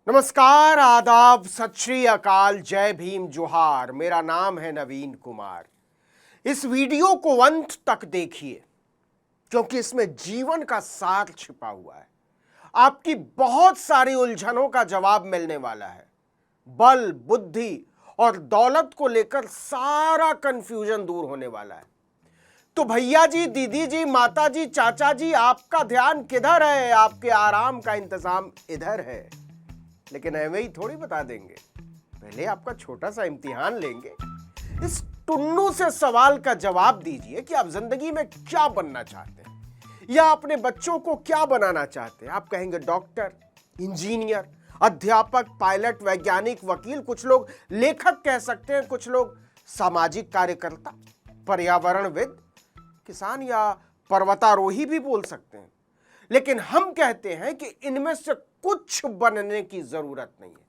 नमस्कार, आदाब, सत श्री अकाल, जय भीम, जोहार। मेरा नाम है नवीन कुमार। इस वीडियो को अंत तक देखिए क्योंकि इसमें जीवन का सार छिपा हुआ है। आपकी बहुत सारी उलझनों का जवाब मिलने वाला है। बल, बुद्धि और दौलत को लेकर सारा कंफ्यूजन दूर होने वाला है। तो भैया जी, दीदी जी, माता जी, चाचा जी, आपका ध्यान किधर है? आपके आराम का इंतजाम इधर है। लेकिन ऐਵੇਂ ही थोड़ी बता देंगे, पहले आपका छोटा सा इम्तिहान लेंगे। इस टुन्नू से सवाल का जवाब दीजिए कि आप जिंदगी में क्या बनना चाहते हैं या अपने बच्चों को क्या बनाना चाहते हैं। आप कहेंगे डॉक्टर, इंजीनियर, अध्यापक, पायलट, वैज्ञानिक, वकील, कुछ लोग लेखक कह सकते हैं, कुछ लोग सामाजिक कार्यकर्ता, पर्यावरणविद, किसान या पर्वतारोही भी बोल सकते हैं। लेकिन हम कहते हैं कि इनमें से कुछ बनने की जरूरत नहीं है।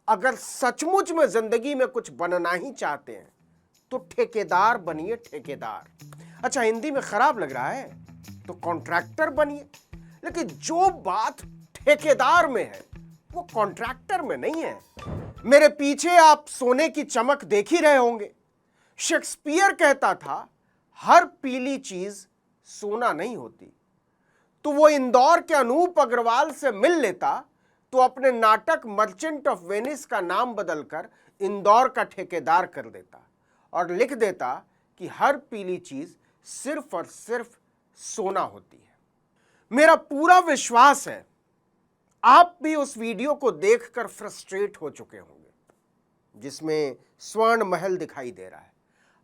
अगर सचमुच में जिंदगी में कुछ बनना ही चाहते हैं तो ठेकेदार बनिए, ठेकेदार। अच्छा, हिंदी में खराब लग रहा है तो कॉन्ट्रैक्टर बनिए। लेकिन जो बात ठेकेदार में है वो कॉन्ट्रैक्टर में नहीं है। मेरे पीछे आप सोने की चमक देख ही रहे होंगे। शेक्सपियर कहता था, हर पीली चीज सोना नहीं होती। तो वो इंदौर के अनूप अग्रवाल से मिल लेता तो अपने नाटक मर्चेंट ऑफ वेनिस का नाम बदलकर इंदौर का ठेकेदार कर देता और लिख देता कि हर पीली चीज सिर्फ और सिर्फ सोना होती है। मेरा पूरा विश्वास है आप भी उस वीडियो को देखकर फ्रस्ट्रेट हो चुके होंगे जिसमें स्वर्ण महल दिखाई दे रहा है।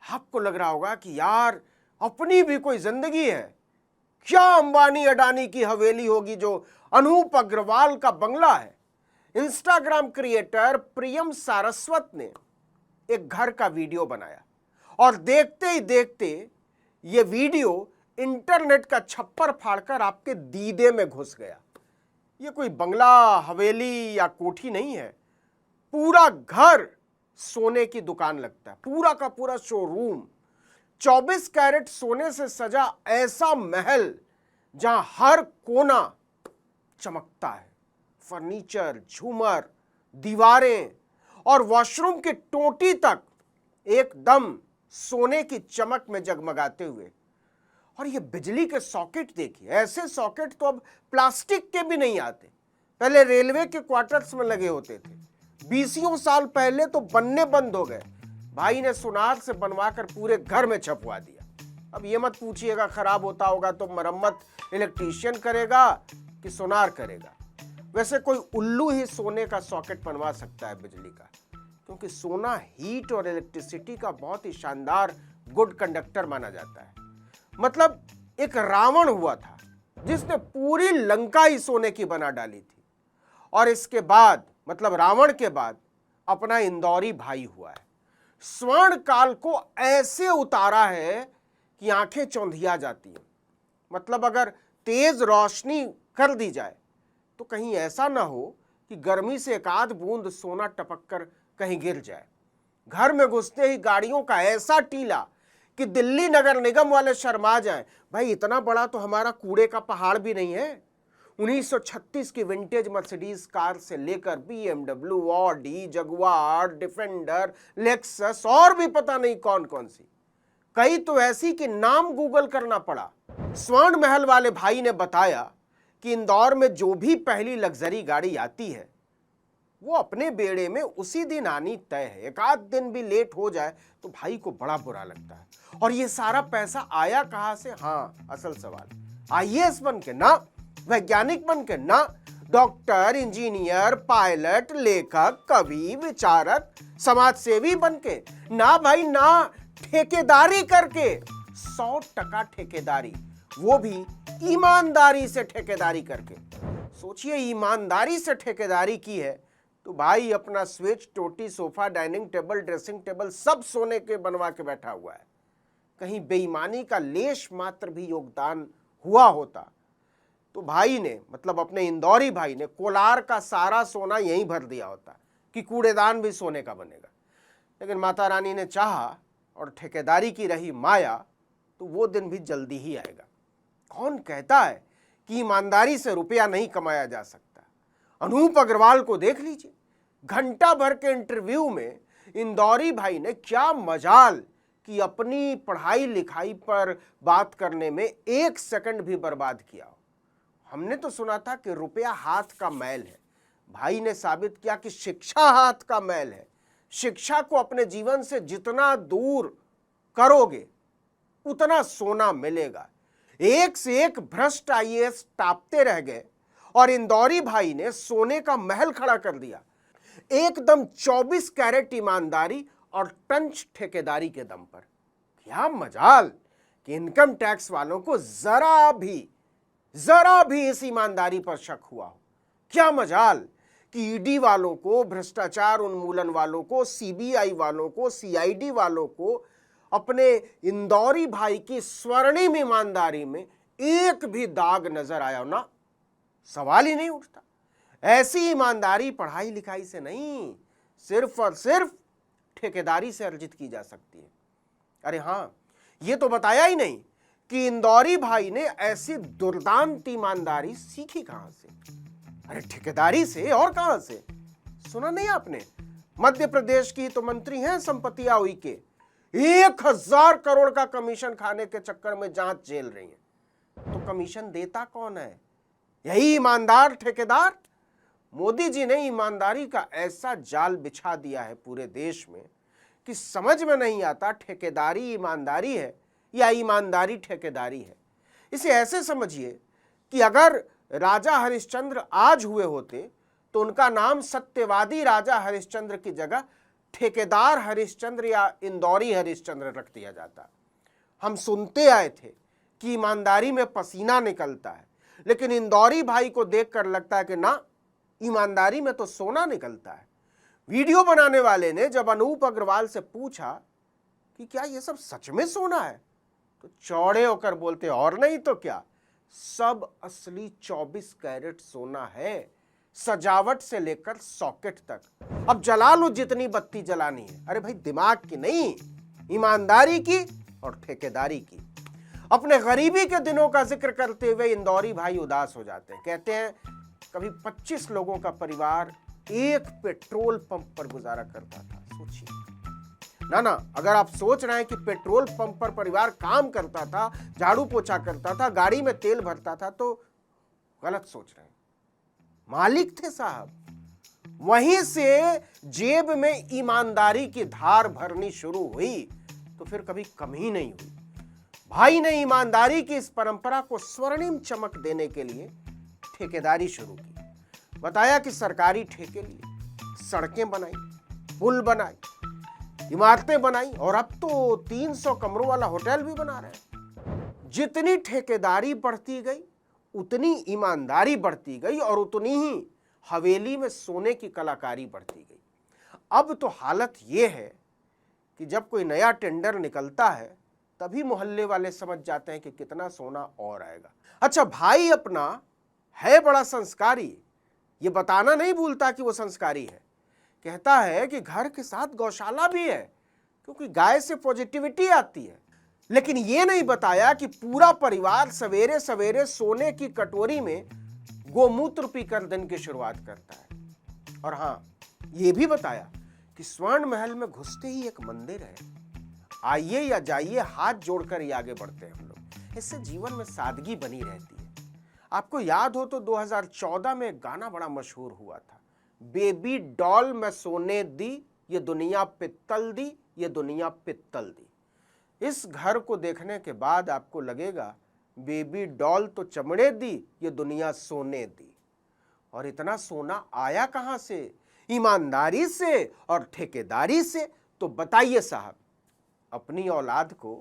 आपको लग रहा होगा कि यार, अपनी भी कोई जिंदगी है क्या? अंबानी अडानी की हवेली होगी जो अनूप अग्रवाल का बंगला है। इंस्टाग्राम क्रिएटर प्रियम सारस्वत ने एक घर का वीडियो बनाया और देखते ही देखते ये वीडियो इंटरनेट का छप्पर फाड़कर आपके दीदे में घुस गया। ये कोई बंगला, हवेली या कोठी नहीं है, पूरा घर सोने की दुकान लगता है, पूरा का पूरा शोरूम। 24 कैरेट सोने से सजा ऐसा महल जहां हर कोना चमकता है। फर्नीचर, झूमर, दीवारें और वॉशरूम की टोटी तक एकदम सोने की चमक में जगमगाते हुए। और ये बिजली के सॉकेट देखिए, ऐसे सॉकेट तो अब प्लास्टिक के भी नहीं आते। पहले रेलवे के क्वार्टर्स में लगे होते थे, 20 साल पहले तो बनने बंद हो गए। भाई ने सुनार से बनवाकर पूरे घर में छपवा दिया। अब ये मत पूछिएगा खराब होता होगा तो मरम्मत इलेक्ट्रीशियन करेगा कि सोनार करेगा। वैसे कोई उल्लू ही सोने का सॉकेट बनवा सकता है बिजली का, क्योंकि सोना हीट और इलेक्ट्रिसिटी का बहुत ही शानदार गुड कंडक्टर माना जाता है। मतलब एक रावण हुआ था जिसने पूरी लंका ही सोने की बना डाली थी, और इसके बाद मतलब रावण के बाद अपना इंदौरी भाई हुआ है। स्वर्ण काल को ऐसे उतारा है कि आंखें चौंधिया जाती हैं। मतलब अगर तेज रोशनी कर दी जाए तो कहीं ऐसा ना हो कि गर्मी से एक आध बूंद सोना टपक कर कहीं गिर जाए। घर में घुसते ही गाड़ियों का ऐसा टीला कि दिल्ली नगर निगम वाले शर्मा जाएं। भाई, इतना बड़ा तो हमारा कूड़े का पहाड़ भी नहीं है। 1936 की विंटेज मर्सिडीज कार से लेकर BMW, Audi, Jaguar, defender, Lexus और भी पता नहीं कौन कौन सी, कई तो ऐसी कि नाम गूगल करना पड़ा। स्वर्ण महल वाले भाई ने बताया कि इंदौर में जो भी पहली लग्जरी गाड़ी आती है वो अपने बेड़े में उसी दिन आनी तय है। एक आध दिन भी लेट हो जाए तो भाई को बड़ा बुरा लगता है। और ये सारा पैसा आया कहां से? हाँ, असल सवाल। IAS बन के ना, वैज्ञानिक बन के ना, डॉक्टर, इंजीनियर, पायलट, लेखक, कवि, विचारक, समाज सेवी बन के ना भाई ना, ठेकेदारी करके। 100% ठेकेदारी, वो भी ईमानदारी से ठेकेदारी करके। सोचिए, ईमानदारी से ठेकेदारी की है तो भाई अपना स्विच, टोटी, sofa, dining table, dressing table सब सोने के बनवा के बैठा हुआ है। कहीं बेईमानी का लेश मात्र भी योगदान हुआ होता तो भाई ने, मतलब अपने इंदौरी भाई ने, कोलार का सारा सोना यहीं भर दिया होता कि कूड़ेदान भी सोने का बनेगा। लेकिन माता रानी ने चाहा और ठेकेदारी की रही माया तो वो दिन भी जल्दी ही आएगा। कौन कहता है कि ईमानदारी से रुपया नहीं कमाया जा सकता? अनूप अग्रवाल को देख लीजिए, घंटा भर के इंटरव्यू में इंदौरी भाई ने क्या मजाल कि अपनी पढ़ाई लिखाई पर बात करने में 1 सेकंड भी बर्बाद किया। हमने तो सुना था कि रुपया हाथ का मैल है, भाई ने साबित किया कि शिक्षा हाथ का मैल है। शिक्षा को अपने जीवन से जितना दूर करोगे उतना सोना मिलेगा। एक से एक भ्रष्ट आईएएस टापते रह गए और इंदौरी भाई ने सोने का महल खड़ा कर दिया, एकदम 24 कैरेट ईमानदारी और टंच ठेकेदारी के दम पर। क्या मजाल कि इनकम टैक्स वालों को जरा भी इस ईमानदारी पर शक हुआ हो। क्या मजाल कि ईडी वालों को, भ्रष्टाचार उन्मूलन वालों को, सीबीआई वालों को, सीआईडी वालों को अपने इंदौरी भाई की स्वर्णिम ईमानदारी में एक भी दाग नजर आया ना, सवाल ही नहीं उठता। ऐसी ईमानदारी पढ़ाई लिखाई से नहीं, सिर्फ और सिर्फ ठेकेदारी से अर्जित की जा सकती है। अरे हां, ये तो बताया ही नहीं कि इंदौरी भाई ने ऐसी दुर्दांत ईमानदारी सीखी कहां से। अरे ठेकेदारी से, और कहां से? सुना नहीं आपने? मध्य प्रदेश की तो मंत्री हैं संपत्तियां हुई के 1000 करोड़ का कमीशन खाने के चक्कर में जांच झेल रही है। तो कमीशन देता कौन है? यही ईमानदार ठेकेदार। मोदी जी ने ईमानदारी का ऐसा जाल बिछा दिया है पूरे देश में कि समझ में नहीं आता ठेकेदारी ईमानदारी है या ईमानदारी ठेकेदारी है। इसे ऐसे समझिए कि अगर राजा हरिश्चंद्र आज हुए होते तो उनका नाम सत्यवादी राजा हरिश्चंद्र की जगह ठेकेदार हरिश्चंद्र या इंदौरी हरिश्चंद्र रख दिया जाता। हम सुनते आए थे कि ईमानदारी में पसीना निकलता है, लेकिन इंदौरी भाई को देखकर लगता है कि ना, ईमानदारी में तो सोना निकलता है। वीडियो बनाने वाले ने जब अनूप अग्रवाल से पूछा कि क्या ये सब सच में सोना है, तो चौड़े होकर बोलते और नहीं तो क्या, सब असली 24 कैरेट सोना है, सजावट से लेकर सॉकेट तक। अब जला लो जितनी बत्ती जलानी है। अरे भाई, दिमाग की नहीं, ईमानदारी की और ठेकेदारी की। अपने गरीबी के दिनों का जिक्र करते हुए इंदौरी भाई उदास हो जाते हैं। कहते हैं कभी 25 लोगों का परिवार एक पेट्रोल पंप पर गुजारा करता था। सोचिए ना, अगर आप सोच रहे हैं कि पेट्रोल पंप पर परिवार काम करता था, झाड़ू पोछा करता था, गाड़ी में तेल भरता था, तो गलत सोच रहे हैं। मालिक थे साहब। वहीं से जेब में ईमानदारी की धार भरनी शुरू हुई तो फिर कभी कमी नहीं हुई। भाई ने ईमानदारी की इस परंपरा को स्वर्णिम चमक देने के लिए ठेकेदारी शुरू की। बताया कि सरकारी ठेके लिए सड़कें बनाई, पुल बनाई, इमारतें बनाई और अब तो 300 कमरों वाला होटल भी बना रहे हैं। जितनी ठेकेदारी बढ़ती गई उतनी ईमानदारी बढ़ती गई और उतनी ही हवेली में सोने की कलाकारी बढ़ती गई। अब तो हालत यह है कि जब कोई नया टेंडर निकलता है तभी मोहल्ले वाले समझ जाते हैं कि कितना सोना और आएगा। अच्छा, भाई अपना है बड़ा संस्कारी, ये बताना नहीं भूलता कि वो संस्कारी है। कहता है कि घर के साथ गौशाला भी है क्योंकि गाय से पॉजिटिविटी आती है। लेकिन ये नहीं बताया कि पूरा परिवार सवेरे सवेरे सोने की कटोरी में गोमूत्र पीकर दिन की शुरुआत करता है। और हां, ये भी बताया कि स्वर्ण महल में घुसते ही एक मंदिर है, आइए या जाइए हाथ जोड़कर ही आगे बढ़ते हैं हम लोग। इससे जीवन में सादगी बनी रहती है। आपको याद हो तो 2014 में एक गाना बड़ा मशहूर हुआ था, बेबी डॉल मैं सोने दी, ये दुनिया पित्तल दी, ये दुनिया पित्तल दी। इस घर को देखने के बाद आपको लगेगा बेबी डॉल तो चमड़े दी, ये दुनिया सोने दी। और इतना सोना आया कहां से? ईमानदारी से और ठेकेदारी से। तो बताइए साहब, अपनी औलाद को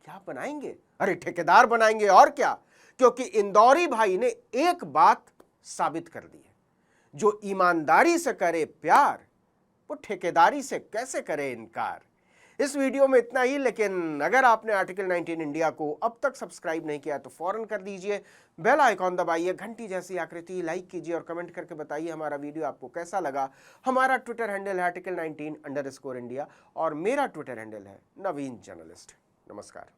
क्या बनाएंगे? अरे ठेकेदार बनाएंगे और क्या, क्योंकि इंदौरी भाई ने एक बात साबित कर दी है, जो ईमानदारी से करे प्यार वो ठेकेदारी से कैसे करे इनकार। इस वीडियो में इतना ही, लेकिन अगर आपने आर्टिकल 19 इंडिया को अब तक सब्सक्राइब नहीं किया तो फौरन कर दीजिए, बेल आइकॉन दबाइए, घंटी जैसी आकृति लाइक कीजिए और कमेंट करके बताइए हमारा वीडियो आपको कैसा लगा। हमारा ट्विटर हैंडल है article19_India और मेरा ट्विटर हैंडल है नवीन जर्नलिस्ट। नमस्कार।